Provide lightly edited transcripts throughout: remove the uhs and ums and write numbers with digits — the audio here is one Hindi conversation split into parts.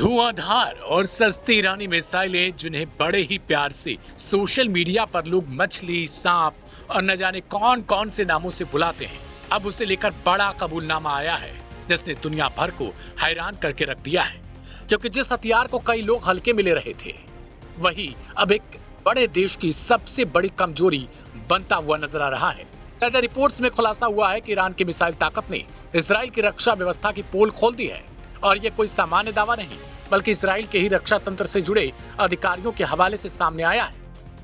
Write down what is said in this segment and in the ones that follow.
धुआंधार और सस्ती ईरानी मिसाइलें जिन्हें बड़े ही प्यार से सोशल मीडिया पर लोग मछली, सांप और न जाने कौन कौन से नामों से बुलाते हैं, अब उसे लेकर बड़ा कबूलनामा आया है जिसने दुनिया भर को हैरान करके रख दिया है। क्योंकि जिस हथियार को कई लोग हल्के में ले रहे थे, वही अब एक बड़े देश की सबसे बड़ी कमजोरी बनता हुआ नजर आ रहा है। ताजा रिपोर्ट्स में खुलासा हुआ है कि ईरान की मिसाइल ताकत ने इसराइल की रक्षा व्यवस्था की पोल खोल दी है। और ये कोई सामान्य दावा नहीं, बल्कि इसराइल के ही रक्षा तंत्र से जुड़े अधिकारियों के हवाले से सामने आया है।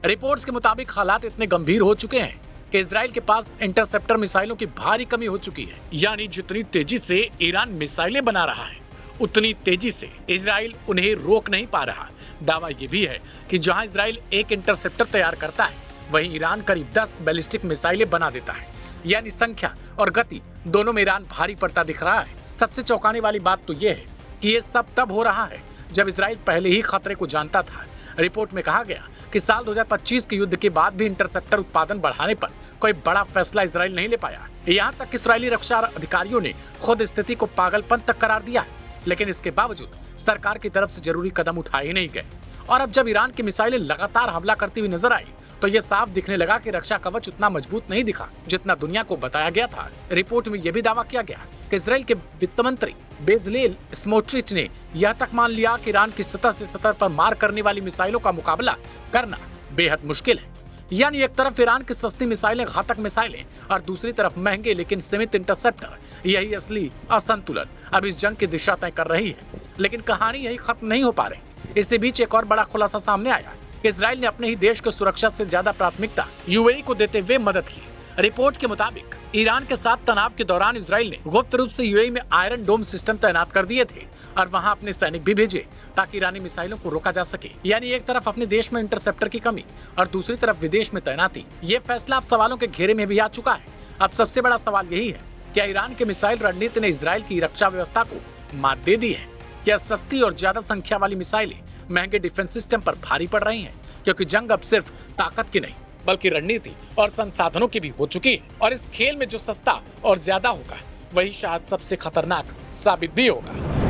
रिपोर्ट्स के मुताबिक हालात इतने गंभीर हो चुके हैं कि इसराइल के पास इंटरसेप्टर मिसाइलों की भारी कमी हो चुकी है। यानी जितनी तेजी से ईरान मिसाइलें बना रहा है, उतनी तेजी से इसराइल उन्हें रोक नहीं पा रहा। दावा यह भी है कि जहां इसराइल एक इंटरसेप्टर तैयार करता है, वहीं ईरान करीब 10 बैलिस्टिक मिसाइलें बना देता है। यानी संख्या और गति दोनों में ईरान भारी पड़ता दिख रहा है। सबसे चौंकाने वाली बात तो यह है कि ये सब तब हो रहा है जब इसराइल पहले ही खतरे को जानता था। रिपोर्ट में कहा गया कि साल 2025 के युद्ध के बाद भी इंटरसेप्टर उत्पादन बढ़ाने पर कोई बड़ा फैसला इसराइल नहीं ले पाया। यहाँ तक कि इसराइली रक्षा अधिकारियों ने खुद स्थिति को पागलपन तक करार दिया, लेकिन इसके बावजूद सरकार की तरफ से जरूरी कदम उठाए नहीं गए। और अब जब ईरान की मिसाइलें लगातार हमला करती हुई नजर आई, तो ये साफ दिखने लगा कि रक्षा कवच उतना मजबूत नहीं दिखा जितना दुनिया को बताया गया था। रिपोर्ट में यह भी दावा किया गया कि इसराइल के वित्त मंत्री बेजलेल स्मोट्रिच ने यह तक मान लिया कि ईरान की सतह से सतह पर मार करने वाली मिसाइलों का मुकाबला करना बेहद मुश्किल है। यानी एक तरफ ईरान की सस्ती मिसाइलें, घातक मिसाइलें, और दूसरी तरफ महंगे लेकिन सीमित इंटरसेप्टर। यही असली असंतुलन अब इस जंग की दिशा तय कर रही है। लेकिन कहानी यही खत्म नहीं हो पा रही। इसी बीच एक और बड़ा खुलासा सामने आया कि इसराइल ने अपने ही देश की सुरक्षा से ज्यादा प्राथमिकता यूएई को देते हुए मदद की। रिपोर्ट के मुताबिक ईरान के साथ तनाव के दौरान इसराइल ने गुप्त रूप से यूएई में आयरन डोम सिस्टम तैनात कर दिए थे और वहां अपने सैनिक भी भेजे ताकि ईरानी मिसाइलों को रोका जा सके। यानी एक तरफ अपने देश में इंटरसेप्टर की कमी और दूसरी तरफ विदेश में तैनाती। ये फैसला अब सवालों के घेरे में भी आ चुका है। अब सबसे बड़ा सवाल यही है, क्या ईरान के मिसाइल रणनीति ने इसराइल की रक्षा व्यवस्था को मात दे दी है? क्या सस्ती और ज्यादा संख्या वाली मिसाइलें महंगे डिफेंस सिस्टम पर भारी पड़ रही हैं? क्योंकि जंग अब सिर्फ ताकत की नहीं, बल्कि रणनीति और संसाधनों की भी हो चुकी है। और इस खेल में जो सस्ता और ज्यादा होगा, वही शायद सबसे खतरनाक साबित भी होगा।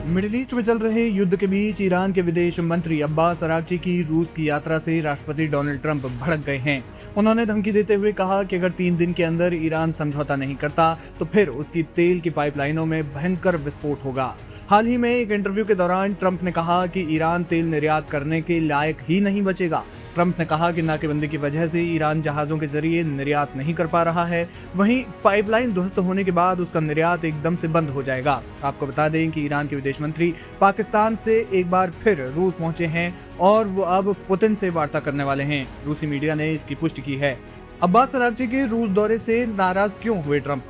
मिडिल ईस्ट में चल रहे युद्ध के बीच ईरान के विदेश मंत्री अब्बास अराक्ची की रूस की यात्रा से राष्ट्रपति डोनाल्ड ट्रंप भड़क गए हैं। उन्होंने धमकी देते हुए कहा कि अगर 3 दिन के अंदर ईरान समझौता नहीं करता तो फिर उसकी तेल की पाइपलाइनों में भयंकर विस्फोट होगा। हाल ही में एक इंटरव्यू के दौरान ट्रंप ने कहा कि ईरान तेल निर्यात करने के लायक ही नहीं बचेगा। ट्रंप ने कहा कि नाकेबंदी की वजह से ईरान जहाजों के जरिए निर्यात नहीं कर पा रहा है, वहीं पाइपलाइन ध्वस्त होने के बाद उसका निर्यात एकदम से बंद हो जाएगा। आपको बता दें कि ईरान के विदेश मंत्री पाकिस्तान से एक बार फिर रूस पहुंचे हैं और वो अब पुतिन से वार्ता करने वाले हैं। रूसी मीडिया ने इसकी पुष्टि की है। अब्बास अराक्ची के रूस दौरे से नाराज क्यों हुए ट्रंप?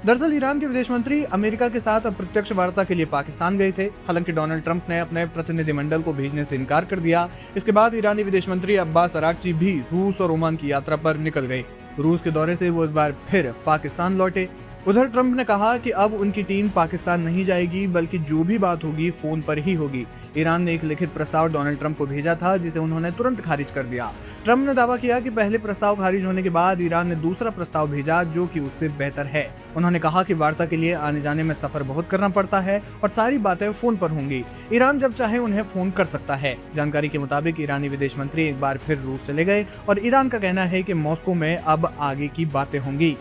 दरअसल ईरान के विदेश मंत्री अमेरिका के साथ अप्रत्यक्ष वार्ता के लिए पाकिस्तान गए थे। हालांकि डोनाल्ड ट्रंप ने अपने प्रतिनिधिमंडल को भेजने से इनकार कर दिया। इसके बाद ईरानी विदेश मंत्री अब्बास अराक्ची भी रूस और ओमान की यात्रा पर निकल गए। रूस के दौरे से वो एक बार फिर पाकिस्तान लौटे। उधर ट्रंप ने कहा कि अब उनकी टीम पाकिस्तान नहीं जाएगी, बल्कि जो भी बात होगी फोन पर ही होगी। ईरान ने एक लिखित प्रस्ताव डोनाल्ड ट्रंप को भेजा था, जिसे उन्होंने तुरंत खारिज कर दिया। ट्रंप ने दावा किया कि पहले प्रस्ताव खारिज होने के बाद ईरान ने दूसरा प्रस्ताव भेजा, जो कि उससे बेहतर है। उन्होंने कहा कि वार्ता के लिए आने जाने में सफर बहुत करना पड़ता है और सारी बातें फोन पर होंगी। ईरान जब चाहे उन्हें फोन कर सकता है। जानकारी के मुताबिक ईरानी विदेश मंत्री एक बार फिर रूस चले गए और ईरान का कहना है कि मॉस्को में अब आगे की बातें होंगी।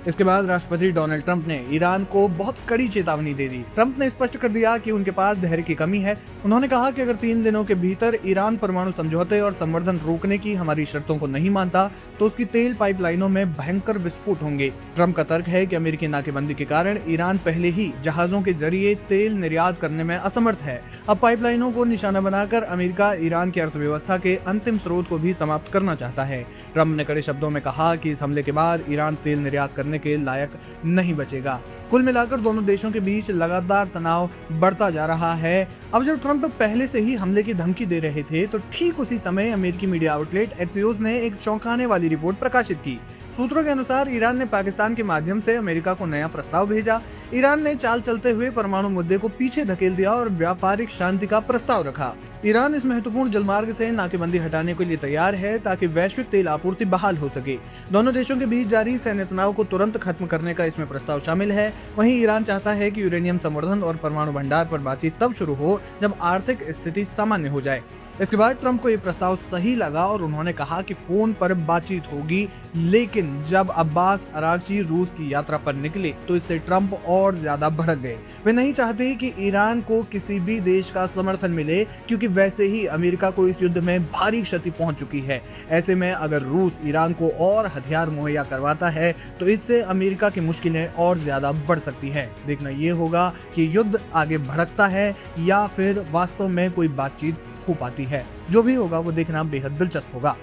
इसके बाद राष्ट्रपति डोनाल्ड ट्रंप ने ईरान को बहुत कड़ी चेतावनी दे दी। ट्रंप ने स्पष्ट कर दिया कि उनके पास धैर्य की कमी है। उन्होंने कहा कि अगर 3 दिनों के भीतर ईरान परमाणु समझौते और संवर्धन रोकने की हमारी शर्तों को नहीं मानता तो उसकी तेल पाइपलाइनों में भयंकर विस्फोट होंगे। ट्रंप का तर्क है कि अमेरिकी नाकेबंदी के कारण ईरान पहले ही जहाजों के जरिए तेल निर्यात करने में असमर्थ है। अब पाइपलाइनों को निशाना बनाकर अमेरिका ईरान की अर्थव्यवस्था के अंतिम स्रोत को भी समाप्त करना चाहता है। ट्रंप ने कड़े शब्दों में कहा कि इस हमले के बाद ईरान तेल निर्यात करने के लायक नहीं बचेगा। कुल मिलाकर दोनों देशों के बीच लगातार तनाव बढ़ता जा रहा है। अब जब ट्रंप पहले से ही हमले की धमकी दे रहे थे तो ठीक उसी समय अमेरिकी मीडिया आउटलेट एक्सियोस ने एक चौंकाने वाली रिपोर्ट प्रकाशित की। सूत्रों के अनुसार ईरान ने पाकिस्तान के माध्यम से अमेरिका को नया प्रस्ताव भेजा। ईरान ने चाल चलते हुए परमाणु मुद्दे को पीछे धकेल दिया और व्यापारिक शांति का प्रस्ताव रखा। ईरान इस महत्वपूर्ण जलमार्ग से नाकेबंदी हटाने के लिए तैयार है ताकि वैश्विक तेल आपूर्ति बहाल हो सके। दोनों देशों के बीच जारी सैन्य तनाव को तुरंत खत्म करने का इसमें प्रस्ताव शामिल है। वहीं ईरान चाहता है कि यूरेनियम संवर्धन और परमाणु भंडार पर बातचीत तब शुरू हो जब आर्थिक स्थिति सामान्य हो जाए। इसके बाद ट्रंप को यह प्रस्ताव सही लगा और उन्होंने कहा कि फोन पर बातचीत होगी। लेकिन जब अब्बास अरागची रूस की यात्रा पर निकले तो इससे ट्रंप और ज्यादा भड़क गए। वे नहीं चाहते कि ईरान को किसी भी देश का समर्थन मिले क्योंकि वैसे ही अमेरिका को इस युद्ध में भारी क्षति पहुंच चुकी है। ऐसे में अगर रूस ईरान को और हथियार मुहैया करवाता है तो इससे अमेरिका की मुश्किलें और ज्यादा बढ़ सकती है। देखना यह होगा कि युद्ध आगे भड़कता है या फिर वास्तव में कोई बातचीत हो पाती है। जो भी होगा वो देखना बेहद दिलचस्प होगा।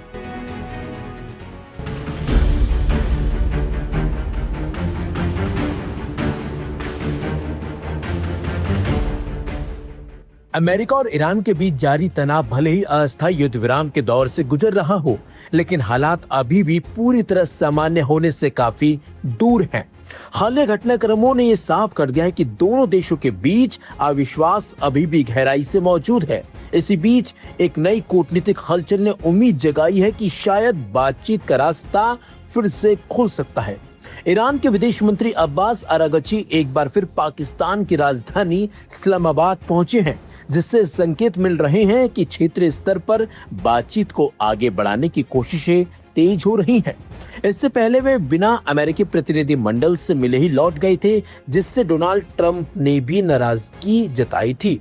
अमेरिका और ईरान के बीच जारी तनाव भले ही अस्थायी युद्ध विराम के दौर से गुजर रहा हो, लेकिन हालात अभी भी पूरी तरह सामान्य होने से काफी दूर हैं। हालिया घटनाक्रमों ने यह साफ कर दिया है कि दोनों देशों के बीच अविश्वास अभी भी गहराई से मौजूद है। इसी बीच एक नई कूटनीतिक हलचल ने उम्मीद जगाई है कि शायद बातचीत का रास्ता फिर से खुल सकता है। ईरान के विदेश मंत्री अब्बास अरागची एक बार फिर पाकिस्तान की राजधानी इस्लामाबाद पहुंचे हैं, जिससे संकेत मिल रहे हैं कि क्षेत्रीय स्तर पर बातचीत को आगे बढ़ाने की कोशिशें तेज हो रही हैं। इससे पहले वे बिना अमेरिकी प्रतिनिधि मंडल से मिले ही लौट गए थे, जिससे डोनाल्ड ट्रंप ने भी नाराजगी जताई थी।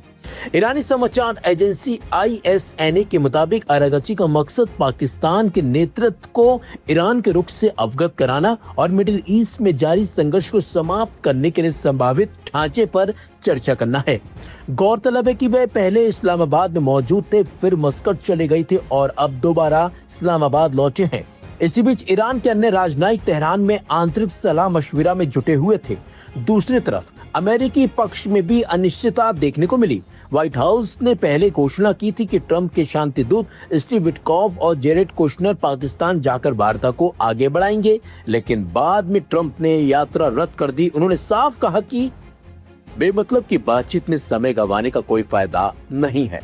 ईरानी समाचार एजेंसी ISNA के मुताबिक अरागची का मकसद पाकिस्तान के नेतृत्व को ईरान के रुख से अवगत कराना और मिडिल ईस्ट में जारी संघर्ष को समाप्त करने के लिए संभावित ढांचे पर चर्चा करना है। गौरतलब है कि वे पहले इस्लामाबाद में मौजूद थे, फिर मस्कट चले गए थे और अब दोबारा इस्लामाबाद लौटे हैं। इसी बीच ईरान के अन्य राजनयिक तेहरान में आंतरिक सलाह मशविरा में जुटे हुए थे। दूसरी तरफ अमेरिकी पक्ष में भी अनिश्चितता देखने को मिली। व्हाइट हाउस ने पहले घोषणा की थी कि ट्रंप के शांति दूत स्टीव विटकॉफ और जेरेड कुशनर पाकिस्तान जाकर वार्ता को आगे बढ़ाएंगे, लेकिन बाद में ट्रंप ने यात्रा रद्द कर दी। उन्होंने साफ कहा कि बेमतलब की बातचीत में समय गंवाने का कोई फायदा नहीं है।